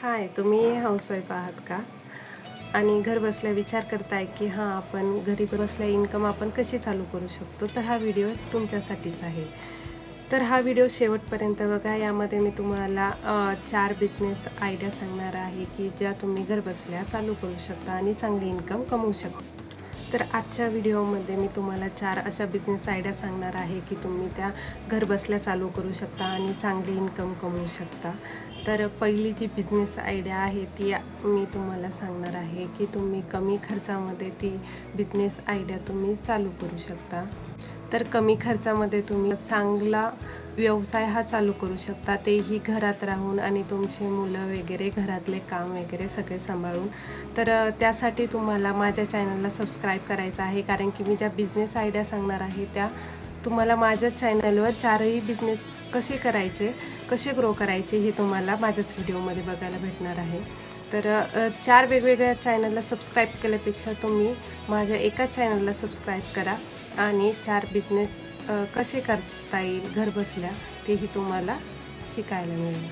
हाय, तुम्ही हाऊसवाईफ आहात का? आणि घर बसल्या विचार करताय की हां, आपण घरी बसल्या इन्कम आपण कशी चालू करू शकतो? तर हा व्हिडिओ तुमच्यासाठीच आहे. तर हा व्हिडिओ शेवटपर्यंत बघा. यामध्ये मी तुम्हाला 4 बिझनेस आयडिया सांगणार आहे की ज्या तुम्ही घर बसल्या चालू करू शकता आणि चांगली इन्कम कमवू शकता. तर आजच्या व्हिडिओमध्ये मी तुम्हाला 4 अशा बिझनेस आयडिया सांगणार आहे की तुम्ही त्या घर बसल्या चालू करू शकता आणि चांगली इन्कम कमवू शकता. तर पहिली जी बिझनेस आयडिया आहे ती मी तुम्हाला सांगणार आहे की तुम्ही कमी खर्चामध्ये ती बिझनेस आयडिया तुम्ही चालू करू शकता. तर कमी खर्चामध्ये तुम्ही चांगला व्यवसाय हा चालू करू शकता, तेही घरात राहून आणि तुमचे मुलं वगैरे घरातले काम वगैरे सगळे सांभाळून. तर त्यासाठी तुम्हाला माझ्या चॅनलला सबस्क्राईब करायचं आहे, कारण की मी ज्या बिझनेस आयडिया सांगणार आहे त्या तुम्हाला माझ्या चॅनलवर 4ही बिझनेस कसे करायचे, कसे ग्रो करायचे हे तुम्हाला माझ्याच व्हिडिओमध्ये बघायला भेटणार आहे. तर 4 वेगवेगळ्या चॅनलला सबस्क्राईब केल्यापेक्षा तुम्ही माझ्या एकाच चॅनलला सबस्क्राईब करा आणि 4 बिझनेस कसे करता येईल घर बसल्या तेही तुम्हाला शिकायला मिळेल.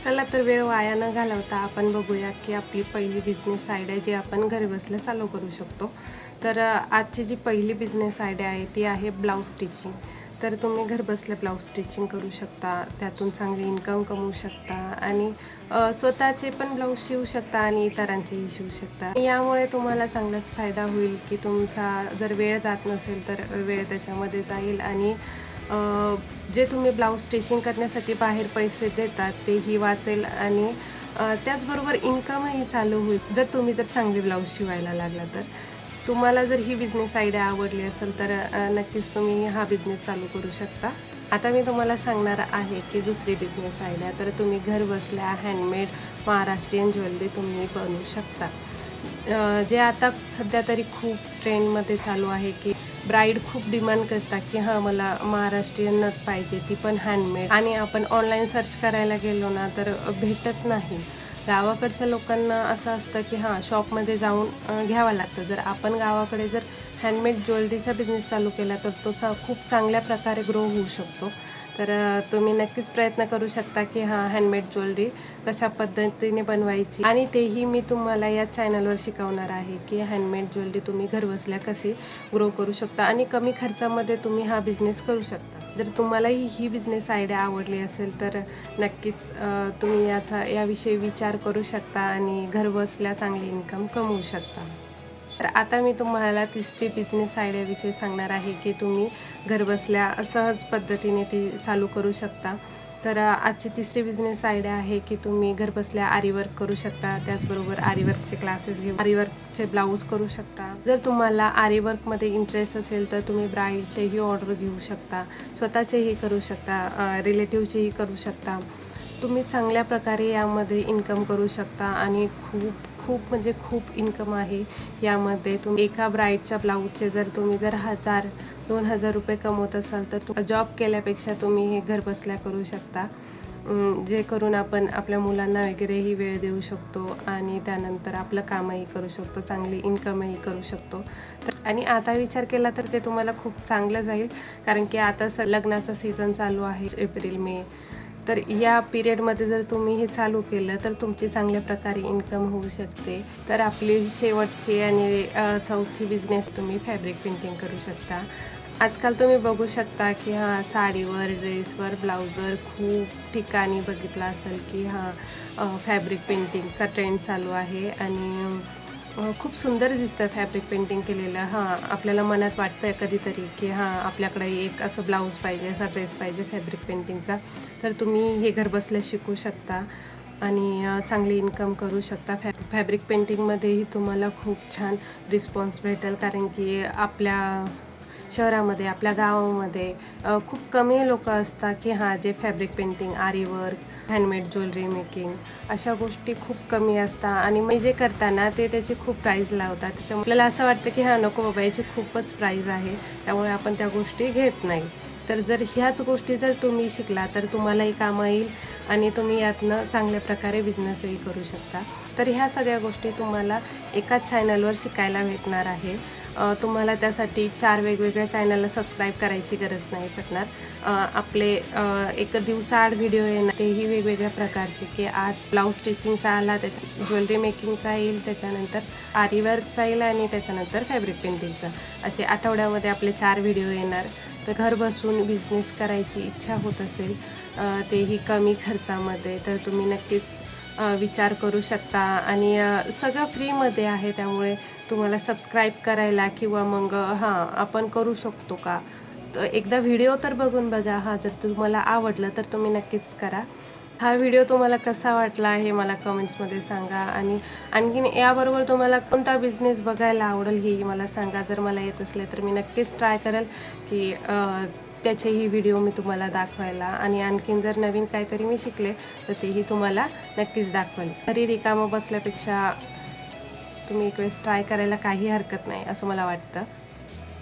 चला तर वेळ वाया न घालवता आपण बघूया की आपली पहिली बिझनेस आयडिया जी आपण घर बसल्या चालू करू शकतो. तर आजची जी पहिली बिझनेस आयडिया आहे ती आहे ब्लाऊज स्टिचिंग. तर तुम्ही घर बसल्या ब्लाऊज स्टिचिंग करू शकता, त्यातून चांगली इन्कम कमवू शकता आणि स्वतःचे पण ब्लाऊज शिवू शकता आणि इतरांचेही शिवू शकता. यामुळे तुम्हाला चांगलाच फायदा होईल की तुमचा जर वेळ जात नसेल तर वेळ त्याच्यामध्ये जाईल आणि जे तुम्ही ब्लाऊज स्टिचिंग करण्यासाठी बाहेर पैसे देतात तेही वाचेल आणि त्याचबरोबर इन्कमही चालू होईल जर तुम्ही चांगले ब्लाऊज शिवायला लागला तर. तुम्हाला जर ही बिझनेस आयडिया आवडली असेल तर नक्कीच तुम्ही हा बिझनेस चालू करू शकता. आता मी तुम्हाला सांगणार आहे की दुसरी बिझनेस आयडिया. तर तुम्ही घर बसल्या हँडमेड महाराष्ट्रीयन ज्वेलरी तुम्ही बनवू शकता. जे आता सध्या तरी खूप ट्रेंडमध्ये चालू आहे की ब्राईड खूप डिमांड करतात की हां, मला महाराष्ट्रीयन नथ पाहिजे, ती पण हँडमेड. आणि आपण ऑनलाईन सर्च करायला गेलो ना तर भेटत नाही. गावाकडच्या लोकांना असं असतं की हां, शॉपमध्ये जाऊन घ्यावं लागतं. जर आपण गावाकडे जर हँडमेड ज्वेलरीचा बिझनेस चालू केला तर तो खूप चांगल्या प्रकारे ग्रो होऊ शकतो. तर तुम्ही नक्कीच प्रयत्न करू शकता की हां, हँडमेड ज्वेलरी कशा पद्धतीने बनवायची आणि तेही मी तुम्हाला या चॅनलवर शिकवणार आहे की हँडमेड ज्वेलरी तुम्ही घरबसल्या कशी ग्रो करू शकता आणि कमी खर्चामध्ये तुम्ही हा बिझनेस करू शकता. जर तुम्हालाही ही बिझनेस आयडिया आवडली असेल तर नक्कीच तुम्ही याविषयी विचार करू शकता आणि घरबसल्या चांगली इन्कम कमवू शकता. तर आता मी तुम्हाला तिसरी बिझनेस आयडियाविषयी सांगणार आहे की तुम्ही घरबसल्या सहज पद्धतीने ती चालू करू शकता. तर आजची तिसरी बिझनेस आयडिया आहे की तुम्ही घरबसल्या आरीवर्क करू शकता, त्याचबरोबर आरीवर्कचे क्लासेस घेऊन आरीवर्कचे ब्लाऊज करू शकता. जर तुम्हाला आरीवर्कमध्ये इंटरेस्ट असेल तर तुम्ही ब्राईडचेही ऑर्डर घेऊ शकता, स्वतःचेही करू शकता, रिलेटिव्हचेही करू शकता. तुम्ही चांगल्या प्रकारे यामध्ये इन्कम करू शकता आणि खूप खूप म्हणजे खूप इन्कम आहे यामध्ये. तुम्ही एका ब्राईडच्या ब्लाऊजचे जर 1000-2000 रुपये कमवत असाल तर जॉब केल्यापेक्षा तुम्ही हे घरबसल्या करू शकता. जे करून आपण आपल्या मुलांना वगैरेही वेळ देऊ शकतो आणि त्यानंतर आपलं कामही करू शकतो, चांगली इन्कमही करू शकतो. आणि आता विचार केला तर ते तुम्हाला खूप चांगलं जाईल, कारण की आता लग्नाचा सीझन चालू आहे, एप्रिल मे. तर या पिरियडमध्ये जर तुम्ही हे चालू केलं तर तुमची चांगल्या प्रकारे इन्कम होऊ शकते. तर आपली शेवटची आणि चौथी बिझनेस तुम्ही फॅब्रिक पेंटिंग करू शकता. आजकाल तुम्ही बघू शकता की हां, साडीवर, ड्रेसवर, ब्लाऊजवर खूप ठिकाणी बघितलं असेल की हां, फॅब्रिक पेंटिंगचा ट्रेंड चालू आहे आणि खूप सुंदर दिसतं फॅब्रिक पेंटिंग केलेलं. हां, आपल्याला मनात वाटतं कधीतरी की हां, आपल्याकडे एक असं ब्लाऊज पाहिजे, असा ड्रेस पाहिजे फॅब्रिक पेंटिंगचा. तर तुम्ही हे घरबसल्या शिकू शकता आणि चांगली इन्कम करू शकता. फॅब्रिक पेंटिंगमध्येही तुम्हाला खूप छान रिस्पॉन्स भेटेल, कारण की आपल्या शहरामध्ये, आपल्या गावामध्ये खूप कमी लोकं असतात की हां, जे फॅब्रिक पेंटिंग, आरी वर्क, हँडमेड ज्वेलरी मेकिंग अशा गोष्टी खूप कमी असतात आणि मी जे करताना ते त्याची खूप प्राईज लावतात. त्याच्यामुळे आपल्याला असं वाटतं की हां, नको बाबा, याची खूपच प्राईज आहे, त्यामुळे आपण त्या गोष्टी घेत नाही. तर जर ह्याच गोष्टी जर तुम्ही शिकला तर तुम्हालाही कामं येईल आणि तुम्ही यातनं चांगल्या प्रकारे बिझनेसही करू शकता. तर ह्या सगळ्या गोष्टी तुम्हाला एकाच चॅनलवर शिकायला भेटणार आहे तुम्हाला त्यासाठी 4 वेगवेगळ्या चॅनलला सबस्क्राईब करायची गरज नाही पडणार. आपले एक दिवसाआड व्हिडिओ येणार, तेही वेगवेगळ्या प्रकारचे, की आज ब्लाऊज स्टिचिंगचा आला, त्याच्या ज्वेलरी मेकिंगचा येईल, त्याच्यानंतर आरी वर्कचा येईल आणि त्याच्यानंतर फॅब्रिक पेंटिंगचा. असे आठवड्यामध्ये आपले 4 व्हिडिओ येणार. तर घर बसून बिझनेस करायची इच्छा होत असेल, तेही कमी खर्चामध्ये, तर तुम्ही नक्कीच विचार करू शकता. आणि सगळं फ्रीमध्ये आहे, त्यामुळे तुम्हाला सबस्क्राईब करायला किंवा मग आपण करू शकतो का, तर एकदा व्हिडिओ तर बघून बघा. जर तुम्हाला आवडलं तर तुम्ही नक्कीच करा. हा व्हिडिओ तुम्हाला कसा वाटला हे मला कमेंट्समध्ये सांगा. आणि आणखीन याबरोबर तुम्हाला कोणता बिझनेस बघायला आवडेल हेही मला सांगा. जर मला येत असले तर मी नक्कीच ट्राय करेल की त्याचेही व्हिडिओ मी तुम्हाला दाखवायला. आणि आणखीन जर नवीन काहीतरी मी शिकले तर तेही तुम्हाला नक्कीच दाखवेल. तरी रिकामं बसल्यापेक्षा तुम्ही एक वेळेस ट्राय करायला काही हरकत नाही असं मला वाटतं.